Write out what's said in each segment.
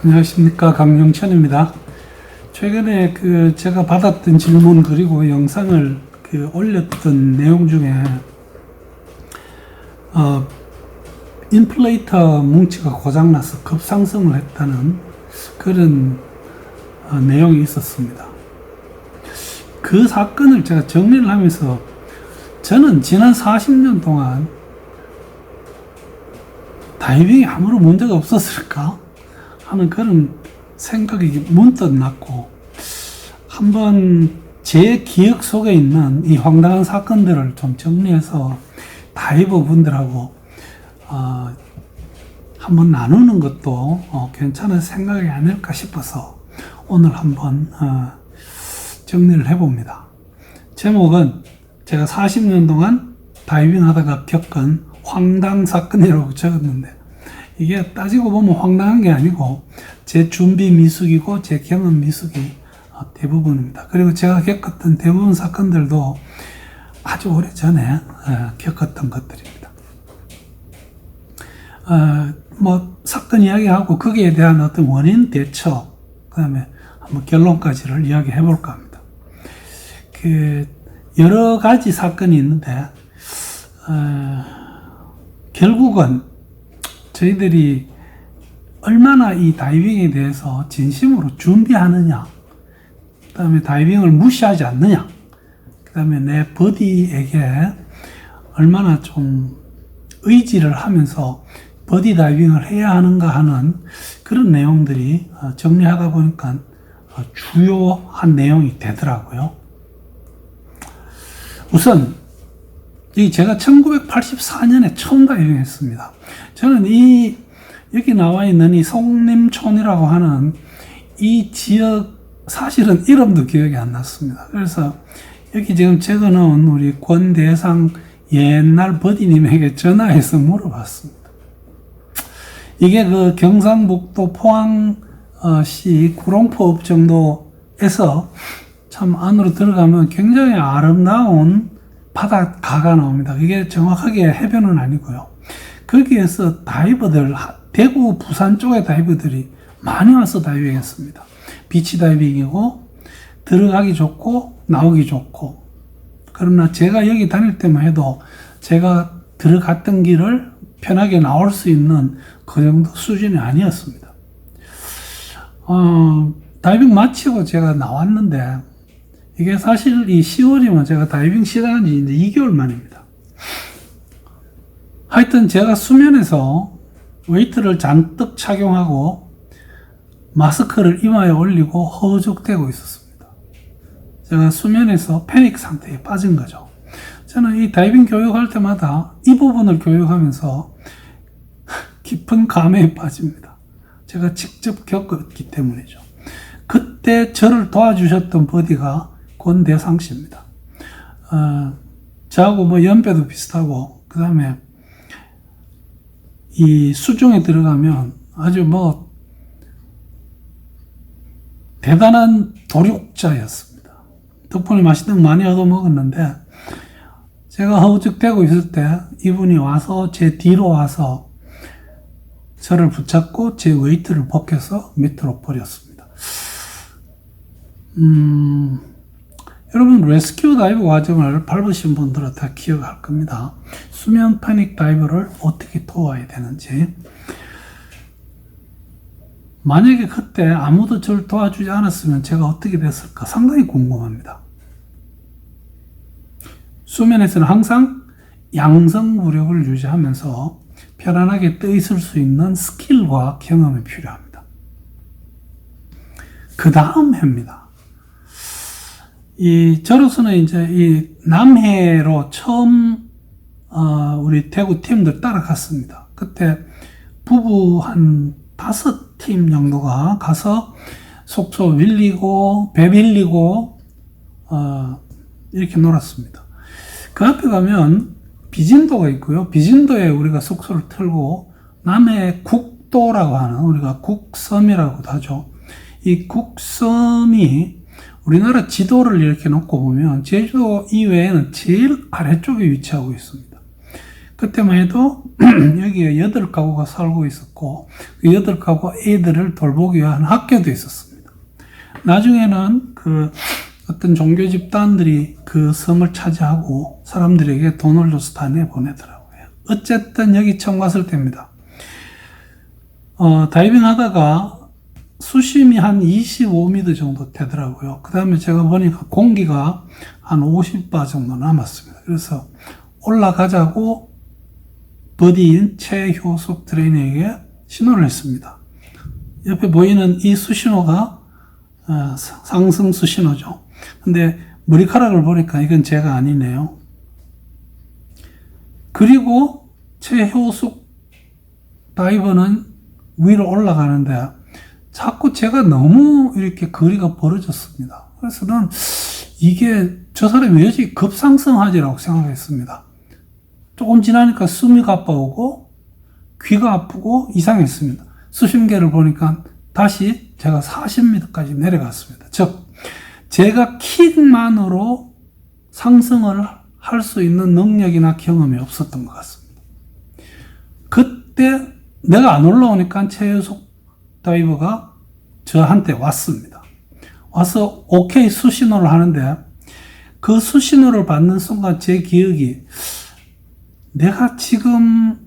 안녕하십니까, 강영천입니다. 최근에 제가 받았던 질문 그리고 영상을 올렸던 내용 중에 인플레이터 뭉치가 고장나서 급상승을 했다는 그런 내용이 있었습니다. 그 사건을 제가 정리를 하면서 저는 지난 40년 동안 다이빙에 아무런 문제가 없었을까 하는 그런 생각이 문득 났고, 한번 제 기억 속에 있는 이 황당한 사건들을 좀 정리해서 다이버 분들하고 한번 나누는 것도 괜찮은 생각이 아닐까 싶어서 오늘 한번 정리를 해봅니다. 제목은 제가 40년 동안 다이빙 하다가 겪은 황당 사건이라고 적었는데, 이게 따지고 보면 황당한 게 아니고 제 준비 미숙이고 제 경험 미숙이 대부분입니다. 그리고 제가 겪었던 대부분 사건들도 아주 오래전에 겪었던 것들입니다. 사건 이야기하고 거기에 대한 어떤 원인 대처, 그 다음에 한번 결론까지를 이야기해 볼까 합니다. 여러 가지 사건이 있는데, 결국은 저희들이 얼마나 이 다이빙에 대해서 진심으로 준비하느냐, 그 다음에 다이빙을 무시하지 않느냐, 그 다음에 내 버디에게 얼마나 좀 의지를 하면서 버디 다이빙을 해야 하는가 하는 그런 내용들이 정리하다 보니까 주요한 내용이 되더라고요. 우선 제가 1984년에 처음 다이빙했습니다. 저는 여기 나와 있는 이 송림촌이라고 하는 이 지역, 사실은 이름도 기억이 안 났습니다. 그래서 여기 지금 적어 놓은 우리 권대상 옛날 버디님에게 전화해서 물어봤습니다. 이게 경상북도 포항시 구롱포읍 정도에서 참 안으로 들어가면 굉장히 아름다운 바닷가가 나옵니다. 이게 정확하게 해변은 아니고요. 거기에서 다이버들, 대구, 부산 쪽의 다이버들이 많이 와서 다이빙했습니다. 비치 다이빙이고 들어가기 좋고 나오기 좋고, 그러나 제가 여기 다닐 때만 해도 제가 들어갔던 길을 편하게 나올 수 있는 그 정도 수준이 아니었습니다. 다이빙 마치고 제가 나왔는데, 이게 사실 이 10월이면 제가 다이빙 시작한 지 이제 2개월 만입니다. 하여튼 제가 수면에서 웨이트를 잔뜩 착용하고 마스크를 이마에 올리고 허우적대고 있었습니다. 제가 수면에서 패닉 상태에 빠진 거죠. 저는 이 다이빙 교육할 때마다 이 부분을 교육하면서 깊은 감회에 빠집니다. 제가 직접 겪었기 때문이죠. 그때 저를 도와주셨던 버디가 권대상 씨입니다. 저하고 연배도 비슷하고, 그 다음에 이 수중에 들어가면 아주 대단한 도륙자였습니다. 덕분에 맛있는 거 많이 얻어먹었는데, 제가 허우적대고 있을 때 이분이 와서 제 뒤로 와서 저를 붙잡고 제 웨이트를 벗겨서 밑으로 버렸습니다. 여러분, 레스큐 다이브 과정을 밟으신 분들은 다 기억할 겁니다. 수면 패닉 다이버를 어떻게 도와야 되는지. 만약에 그때 아무도 저를 도와주지 않았으면 제가 어떻게 됐을까 상당히 궁금합니다. 수면에서는 항상 양성무력을 유지하면서 편안하게 떠 있을 수 있는 스킬과 경험이 필요합니다. 그 다음 해입니다. 저로서는 이제 이 남해로 처음 우리 대구 팀들 따라갔습니다. 그때 부부 한 5팀 정도가 가서 속초 빌리고 배 빌리고 이렇게 놀았습니다. 그 앞에 가면 비진도가 있고요. 비진도에 우리가 숙소를 틀고, 남해 국도라고 하는, 우리가 국섬이라고도 하죠. 이 국섬이 우리나라 지도를 이렇게 놓고 보면 제주도 이외에는 제일 아래쪽에 위치하고 있습니다. 그때만 해도 여기 거기에 8가구가 살고 있었고 그 8가구 애들을 돌보기 위한 학교도 있었습니다. 나중에는 그 어떤 종교 집단들이 그 섬을 차지하고 사람들에게 돈을 줘서 다 내보내더라고요. 어쨌든 여기 처음 갔을 때입니다. 다이빙 하다가 수심이 한 25m 정도 되더라고요. 그 다음에 제가 보니까 공기가 한 50바 정도 남았습니다. 그래서 올라가자고 버디인 최효숙 트레이너에게 신호를 했습니다. 옆에 보이는 이 수신호가 상승 수신호죠. 근데 머리카락을 보니까 이건 제가 아니네요. 그리고 최효숙 다이버는 위로 올라가는데 자꾸 제가 너무 이렇게 거리가 벌어졌습니다. 그래서 는 이게 저 사람이 여전히 급상승하지라고 생각했습니다. 조금 지나니까 숨이 가빠오고 귀가 아프고 이상했습니다. 수심계를 보니까 다시 제가 40m까지 내려갔습니다. 즉 제가 킥만으로 상승을 할 수 있는 능력이나 경험이 없었던 것 같습니다. 그때 내가 안 올라오니까 최효숙 다이버가 저한테 왔습니다. 와서 오케이 수신호를 하는데 그 수신호를 받는 순간 제 기억이 내가 지금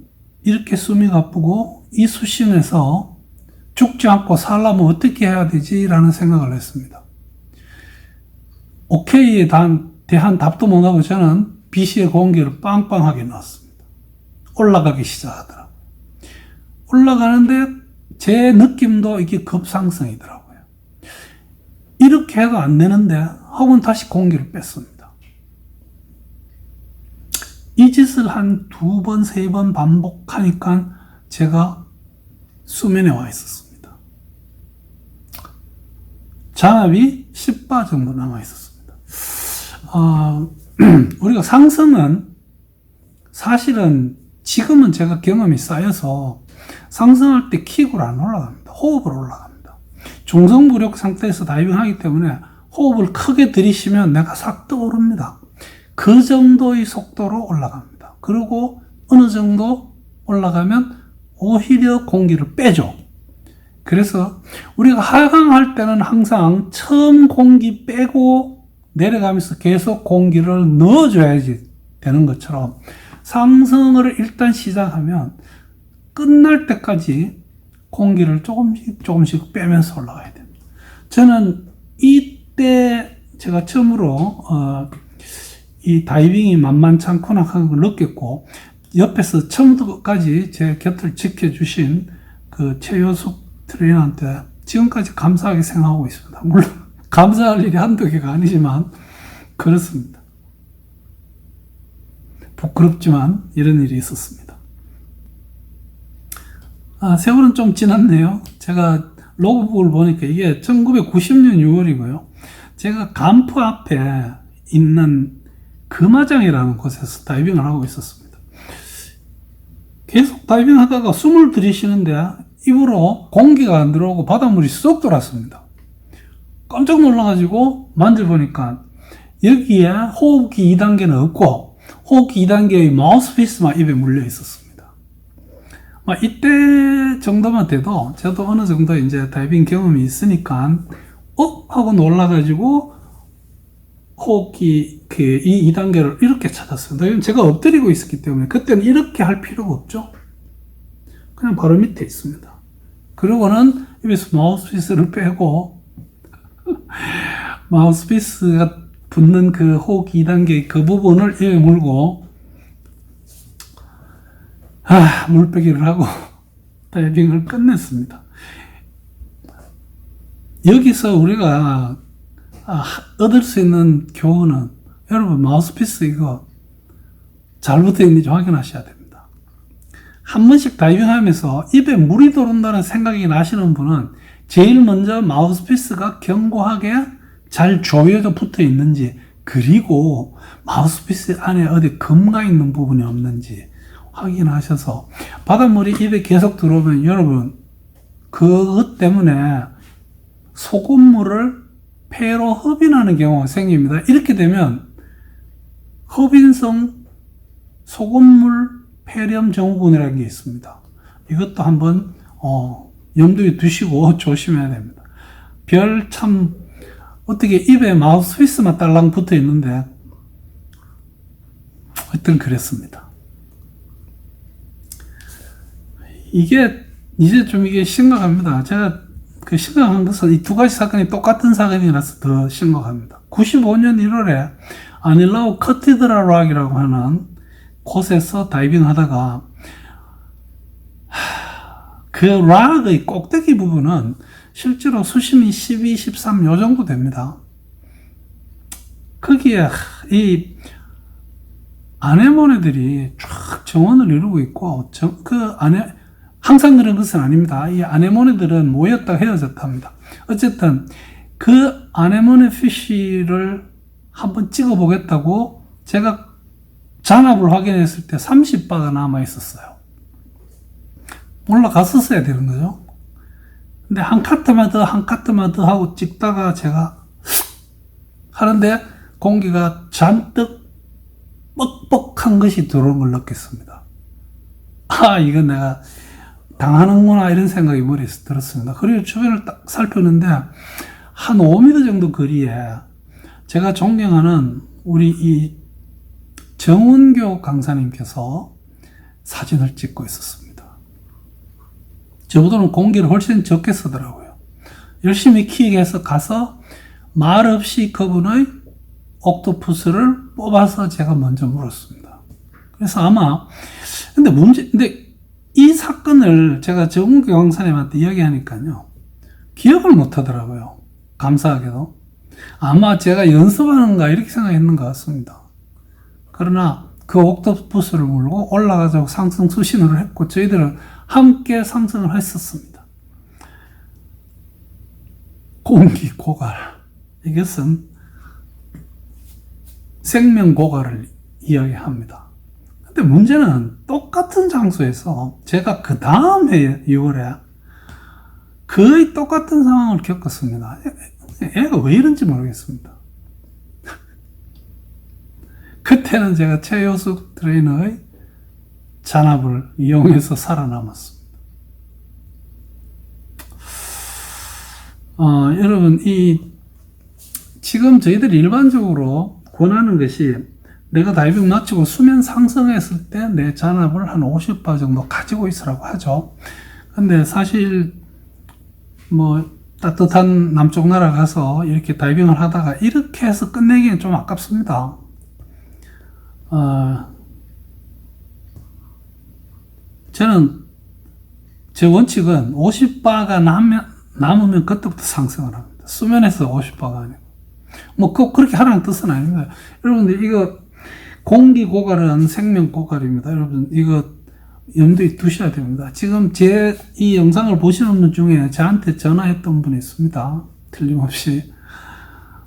이렇게 숨이 가쁘고 이 수신에서 죽지 않고 살려면 어떻게 해야 되지? 라는 생각을 했습니다. 오케이에 대한 답도 못 하고 저는 BC의 공기를 빵빵하게 넣었습니다. 올라가기 시작하더라고요. 올라가는데 제 느낌도 이게 급상승이더라고요. 이렇게 해도 안 되는데 하고는 다시 공기를 뺐습니다. 이 짓을 한 2번, 3번 반복하니까 제가 수면에 와 있었습니다. 잔압이 10바 정도 남아 있었습니다. 우리가 상승은 사실은 지금은 제가 경험이 쌓여서 상승할 때 킥으로 안 올라갑니다. 호흡으로 올라갑니다. 중성부력 상태에서 다이빙하기 때문에 호흡을 크게 들이쉬면 내가 싹 떠오릅니다. 그 정도의 속도로 올라갑니다. 그리고 어느 정도 올라가면 오히려 공기를 빼죠. 그래서 우리가 하강할 때는 항상 처음 공기 빼고 내려가면서 계속 공기를 넣어줘야지 되는 것처럼 상승을 일단 시작하면 끝날 때까지 공기를 조금씩 빼면서 올라가야 됩니다. 저는 이때 제가 처음으로 이 다이빙이 만만찮구나 하는 걸 느꼈고 옆에서 처음부터까지 제 곁을 지켜주신 그 최효숙 트레이너한테 지금까지 감사하게 생각하고 있습니다. 물론 감사할 일이 한두 개가 아니지만 그렇습니다. 부끄럽지만 이런 일이 있었습니다. 세월은 좀 지났네요. 제가 로그북을 보니까 이게 1990년 6월이고요. 제가 간프 앞에 있는 금화장이라는 곳에서 다이빙을 하고 있었습니다. 계속 다이빙 하다가 숨을 들이쉬는데 입으로 공기가 안 들어오고 바닷물이 쏙 돌았습니다. 깜짝 놀라가지고 만져보니까 여기에 호흡기 2단계는 없고 호흡기 2단계의 마우스피스만 입에 물려 있었습니다. 이때 정도만 돼도 저도 어느 정도 이제 다이빙 경험이 있으니까 하고 놀라가지고 호흡기 이 2단계를 이렇게 찾았습니다. 제가 엎드리고 있었기 때문에 그때는 이렇게 할 필요가 없죠. 그냥 바로 밑에 있습니다. 그러고는 입에서 마우스피스를 빼고 마우스피스가 붙는 그 호흡기 2단계 그 부분을 입에 물고 물빼기를 하고 다이빙을 끝냈습니다. 여기서 우리가 얻을 수 있는 교훈은 여러분 마우스피스 이거 잘 붙어 있는지 확인하셔야 됩니다. 한 번씩 다이빙하면서 입에 물이 들어온다는 생각이 나시는 분은 제일 먼저 마우스피스가 견고하게 잘 조여져 붙어 있는지 그리고 마우스피스 안에 어디 금가 있는 부분이 없는지 확인하셔서 바닷물이 입에 계속 들어오면 여러분 그것 때문에 소금물을 폐로 흡인하는 경우가 생깁니다. 이렇게 되면 흡인성 소금물 폐렴 증후군이라는 게 있습니다. 이것도 한번 염두에 두시고 조심해야 됩니다. 별 참 어떻게 입에 마우스 피스만 딸랑 붙어 있는데 하여튼 그랬습니다. 이게 이제 좀 이게 심각합니다. 제가 그 심각한 것은 이 두 가지 사건이 똑같은 사건이라서 더 심각합니다. 95년 1월에 아닐라우 커티드라 락이라고 하는 곳에서 다이빙 하다가 그 락의 꼭대기 부분은 실제로 수심이 12, 13 요 정도 됩니다. 거기에 이 아네모네들이 쫙 정원을 이루고 있고 그 안에 항상 그런 것은 아닙니다. 이 아네모네들은 모였다 헤어졌다 합니다. 어쨌든 그 아네모네 피쉬를 한번 찍어 보겠다고 제가 잔압을 확인했을 때 30바가 남아 있었어요. 올라갔었어야 되는 거죠. 근데 한 카트만 더 하고 찍다가 제가 하는데 공기가 잔뜩 뻑뻑한 것이 들어온 걸 느꼈습니다. 이건 내가 당하는구나 이런 생각이 머리에서 들었습니다. 그리고 주변을 딱 살폈는데 한 5m 정도 거리에 제가 존경하는 우리 이 정은교 강사님께서 사진을 찍고 있었습니다. 저보다는 공기를 훨씬 적게 쓰더라고요. 열심히 키익해서 가서 말없이 그분의 옥토푸스를 뽑아서 제가 먼저 물었습니다. 그래서 아마 근데 이 사건을 제가 정은교 강사님한테 이야기하니까요 기억을 못 하더라고요. 감사하게도 아마 제가 연습하는가 이렇게 생각했는 것 같습니다. 그러나 그 옥토푸스를 물고 올라가서 상승 수신호를 했고 저희들은 함께 상승을 했었습니다. 공기 고갈, 이것은 생명 고갈을 이야기합니다. 근데 문제는 똑같은 장소에서 제가 그 다음 해 6월에 거의 똑같은 상황을 겪었습니다. 애가 왜 이런지 모르겠습니다. 그때는 제가 최효숙 트레이너의 잔압을 이용해서 살아남았습니다. 여러분, 지금 저희들이 일반적으로 권하는 것이 내가 다이빙 마치고 수면 상승했을 때 내 잔압을 한 50바 정도 가지고 있으라고 하죠. 근데 사실 따뜻한 남쪽 나라 가서 이렇게 다이빙을 하다가 이렇게 해서 끝내기는 좀 아깝습니다. 저는 제 원칙은 50바가 남으면 그때부터 상승을 합니다. 수면에서 50바가 아니고 꼭 그렇게 하라는 뜻은 아닙니다. 여러분들 이거 공기 고갈은 생명 고갈입니다. 여러분 이거 염두에 두셔야 됩니다. 지금 이 영상을 보시는 분 중에 저한테 전화했던 분이 있습니다. 틀림없이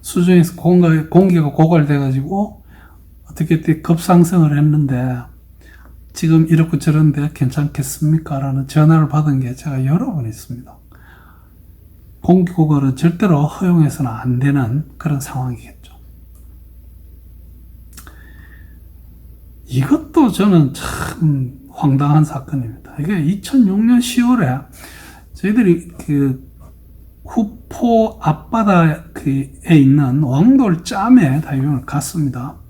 수중에서 공기가 고갈돼가지고 어떻게 급상승을 했는데 지금 이렇고 저런데 괜찮겠습니까? 라는 전화를 받은 게 제가 여러 번 있습니다. 공기 고갈은 절대로 허용해서는 안 되는 그런 상황이겠죠. 이것도 저는 참 황당한 사건입니다. 이게 2006년 10월에 저희들이 후포 앞바다에 있는 왕돌짬에 다이빙을 갔습니다.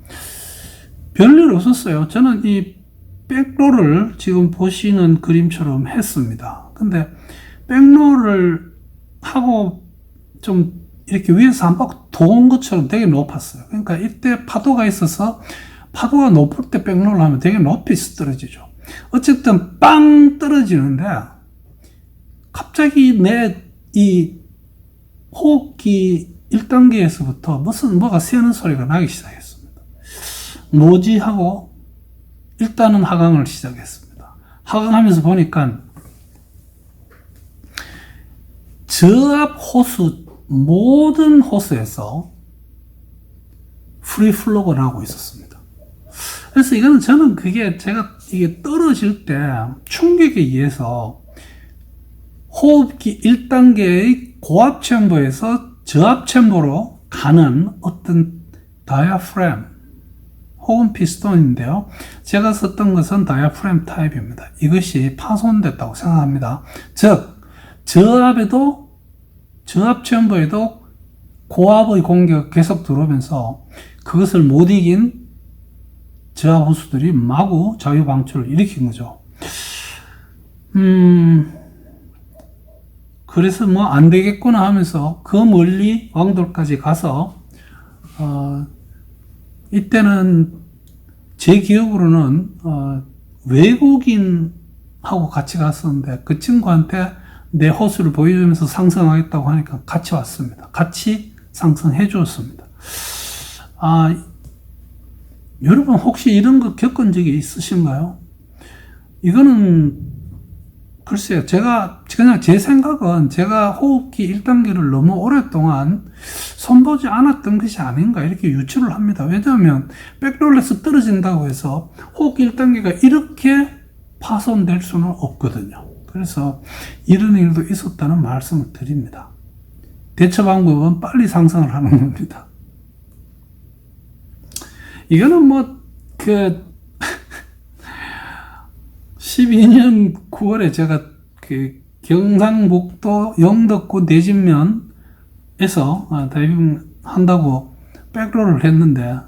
별일 없었어요. 저는 이 백로를 지금 보시는 그림처럼 했습니다. 근데 백로를 하고 좀 이렇게 위에서 한 바퀴 도는 것처럼 되게 높았어요. 그러니까 이때 파도가 있어서 파도가 높을 때 백로를 하면 되게 높이 떨어지죠. 어쨌든 빵 떨어지는데 갑자기 내 이 호흡기 1단계에서부터 뭐가 새는 소리가 나기 시작했습니다. 뭐지 하고 일단은 하강을 시작했습니다. 하강하면서 보니까 저압 호수 모든 호수에서 프리플로가 나오고 있었습니다. 그래서 이거는 저는 이게 떨어질 때 충격에 의해서 호흡기 1단계의 고압 챔버에서 저압 챔버로 가는 어떤 다이아프램 혹은 피스톤인데요. 제가 썼던 것은 다이아프램 타입입니다. 이것이 파손됐다고 생각합니다. 즉, 저압 챔버에도 고압의 공격이 계속 들어오면서 그것을 못 이긴 저압 호수들이 마구 자유 방출을 일으킨 거죠. 그래서 뭐 안 되겠구나 하면서 그 멀리 왕돌까지 가서 이때는 제 기억으로는 외국인하고 같이 갔었는데 그 친구한테 내 호수를 보여주면서 상승하겠다고 하니까 같이 왔습니다. 같이 상승해 주었습니다. 여러분 혹시 이런 거 겪은 적이 있으신가요? 이거는 글쎄요. 그냥 제 생각은 제가 호흡기 1단계를 너무 오랫동안 손보지 않았던 것이 아닌가 이렇게 유추를 합니다. 왜냐하면 백롤에서 떨어진다고 해서 호흡기 1단계가 이렇게 파손될 수는 없거든요. 그래서 이런 일도 있었다는 말씀을 드립니다. 대처 방법은 빨리 상승을 하는 겁니다. 이거는 12년 9월에 제가 경상북도 영덕구 내진면에서 다이빙 한다고 백롤을 했는데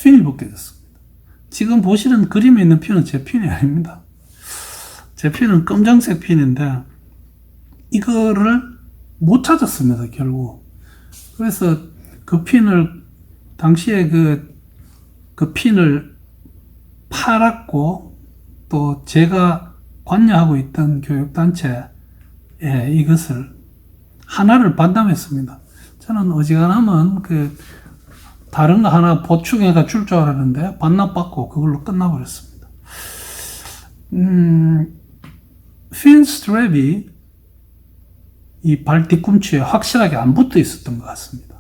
핀이 벗겨졌습니다. 지금 보시는 그림에 있는 핀은 제 핀이 아닙니다. 제 핀은 검정색 핀인데 이거를 못 찾았습니다, 결국. 그래서 그 핀을 당시에 그 핀을 팔았고 또 제가 관여하고 있던 교육단체에 이것을 하나를 반납했습니다. 저는 어지간하면 다른 거 하나 보충해가 줄 줄 알았는데 반납받고 그걸로 끝나버렸습니다. 핀 스트랩이 이 발 뒤꿈치에 확실하게 안 붙어 있었던 것 같습니다.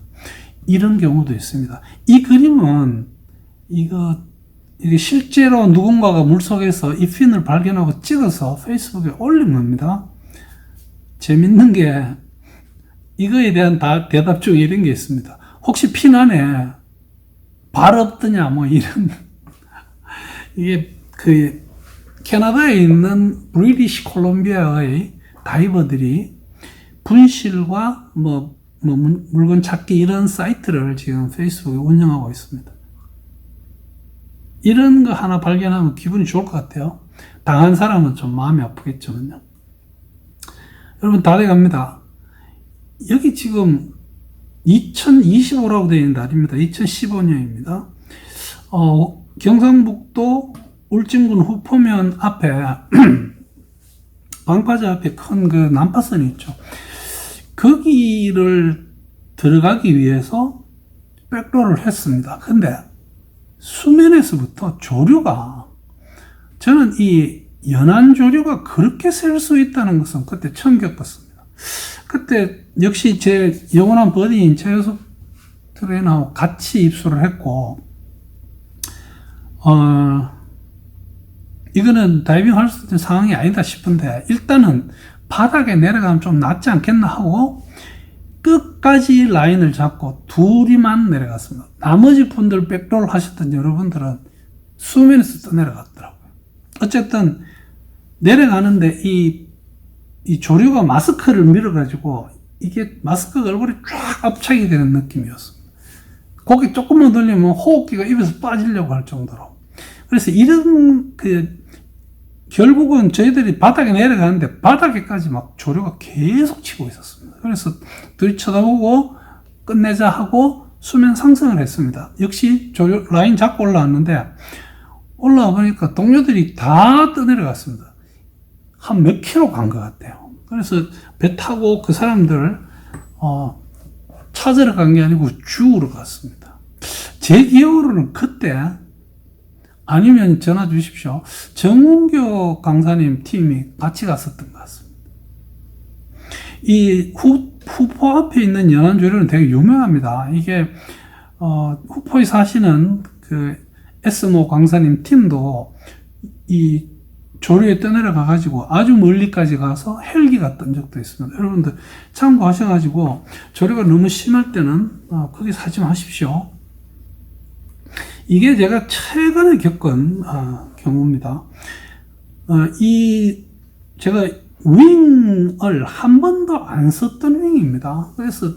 이런 경우도 있습니다. 이 그림은 이게 실제로 누군가가 물속에서 이 핀을 발견하고 찍어서 페이스북에 올린 겁니다. 재밌는 게 이거에 대한 대답 중에 이런 게 있습니다. 혹시 핀 안에 발 없더냐 뭐 이런 이게 캐나다에 있는 브리티시 콜롬비아의 다이버들이 분실과 물건 찾기 이런 사이트를 지금 페이스북에 운영하고 있습니다. 이런 거 하나 발견하면 기분이 좋을 것 같아요. 당한 사람은 좀 마음이 아프겠지만요. 여러분 다 돼갑니다. 여기 지금 2025라고 되어 있는 날입니다. 2015년입니다. 경상북도 울진군 후포면 앞에 방파제 앞에 큰 난파선이 있죠. 거기를 들어가기 위해서 백롤을 했습니다. 근데 수면에서부터 조류가, 저는 이 연안 조류가 그렇게 셀 수 있다는 것은 그때 처음 겪었습니다. 그때 역시 제 영원한 버디인 최효석 트레이너하고 같이 입수를 했고, 이거는 다이빙 할 수 있는 상황이 아니다 싶은데, 일단은 바닥에 내려가면 좀 낫지 않겠나 하고, 끝까지 라인을 잡고 둘이만 내려갔습니다. 나머지 분들 백롤 하셨던 여러분들은 수면에서 또 내려갔더라고요. 어쨌든 내려가는데 이 조류가 마스크를 밀어가지고 이게 마스크가 얼굴에 쫙 압착이 되는 느낌이었습니다. 고개 조금만 돌리면 호흡기가 입에서 빠지려고 할 정도로. 그래서 이런 결국은 저희들이 바닥에 내려가는데 바닥에까지 막 조류가 계속 치고 있었습니다. 그래서 둘이 쳐다보고 끝내자 하고 수면 상승을 했습니다. 역시 조류 라인 잡고 올라왔는데 올라와 보니까 동료들이 다 떠내려갔습니다. 한 몇 킬로 간 것 같아요. 그래서 배 타고 그 사람들 찾으러 간 게 아니고 주우러 갔습니다. 제 기억으로는 그때 아니면 전화 주십시오. 정은교 강사님 팀이 같이 갔었던 것 같습니다. 이 후포 앞에 있는 연안조류는 되게 유명합니다. 이게 후포에 사시는 에스모 강사님 팀도 이 조류에 떠내려가 가지고 아주 멀리까지 가서 헬기가 뜬 적도 있습니다. 여러분들 참고하셔가지고 조류가 너무 심할 때는 거기 사지 마십시오. 이게 제가 최근에 겪은 경우입니다. 제가 윙을 한 번도 안 썼던 윙입니다. 그래서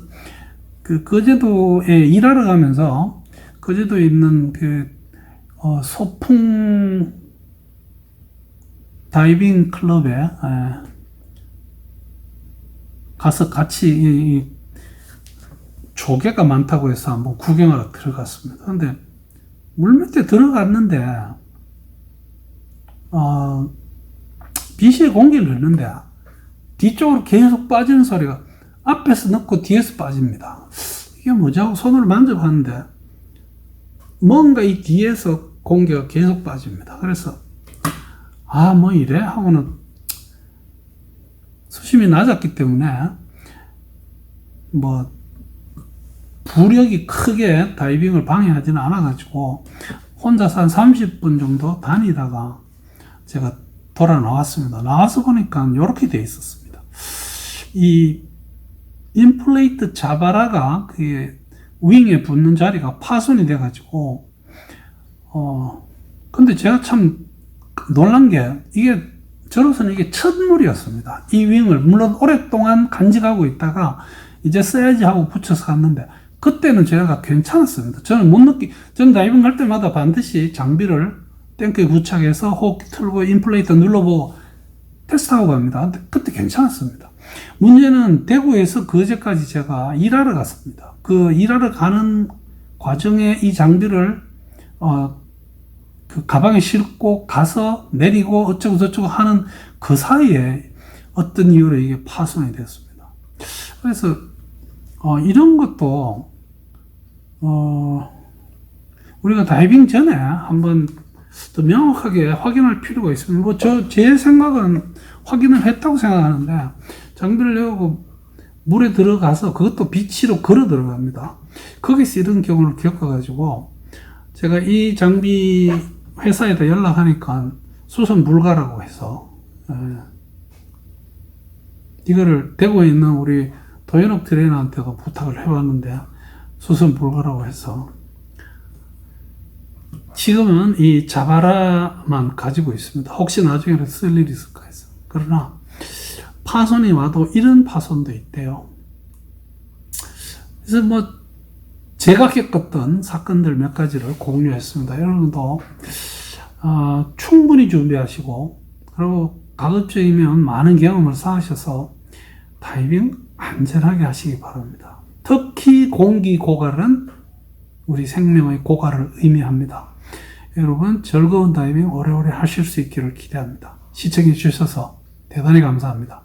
거제도에 일하러 가면서 거제도에 있는 소풍 다이빙 클럽에 가서 같이 조개가 많다고 해서 한번 구경하러 들어갔습니다. 근데 물 밑에 들어갔는데 비시에 공기를 넣는데 뒤쪽으로 계속 빠지는 소리가 앞에서 넣고 뒤에서 빠집니다. 이게 뭐지 하고 손으로 만져봤는데 뭔가 이 뒤에서 공기가 계속 빠집니다. 그래서 뭐 이래 하고는 수심이 낮았기 때문에 뭐 부력이 크게 다이빙을 방해하지는 않아가지고 혼자서 한 30분 정도 다니다가 제가 돌아 나왔습니다. 나와서 보니까 이렇게 돼 있었습니다. 이 인플레이트 자바라가 윙에 붙는 자리가 파손이 돼가지고 근데 제가 참 놀란 게 저로서는 이게 첫 물이었습니다. 이 윙을 물론 오랫동안 간직하고 있다가 이제 써야지 하고 붙여서 갔는데 그때는 제가 괜찮았습니다. 저는 다이빙 갈 때마다 반드시 장비를 탱크에 부착해서 호흡기 틀고 인플레이터 눌러보고 테스트하고 갑니다. 근데 그때 괜찮았습니다. 문제는 대구에서 거제까지 제가 일하러 갔습니다. 일하러 가는 과정에 이 장비를 가방에 싣고 가서 내리고 어쩌고 저쩌고 하는 그 사이에 어떤 이유로 이게 파손이 됐습니다. 그래서 이런 것도 우리가 다이빙 전에 한번 더 명확하게 확인할 필요가 있습니다. 제 생각은 확인을 했다고 생각하는데 장비를 내고 물에 들어가서 그것도 비치로 걸어 들어갑니다. 거기서 이런 경우를 겪어가지고 제가 이 장비 회사에다 연락하니까 수선 불가라고 해서 이거를 대구에 있는 우리 도현욱 트레이너한테도 부탁을 해봤는데 수선 불가라고 해서 지금은 이 자바라만 가지고 있습니다. 혹시 나중에 쓸 일이 있을까 해서. 그러나 파손이 와도 이런 파손도 있대요. 그래서 제가 겪었던 사건들 몇 가지를 공유했습니다. 여러분도 충분히 준비하시고 그리고 가급적이면 많은 경험을 쌓으셔서 다이빙 안전하게 하시기 바랍니다. 특히 공기 고갈은 우리 생명의 고갈을 의미합니다. 여러분 즐거운 다이빙 오래오래 하실 수 있기를 기대합니다. 시청해 주셔서 대단히 감사합니다.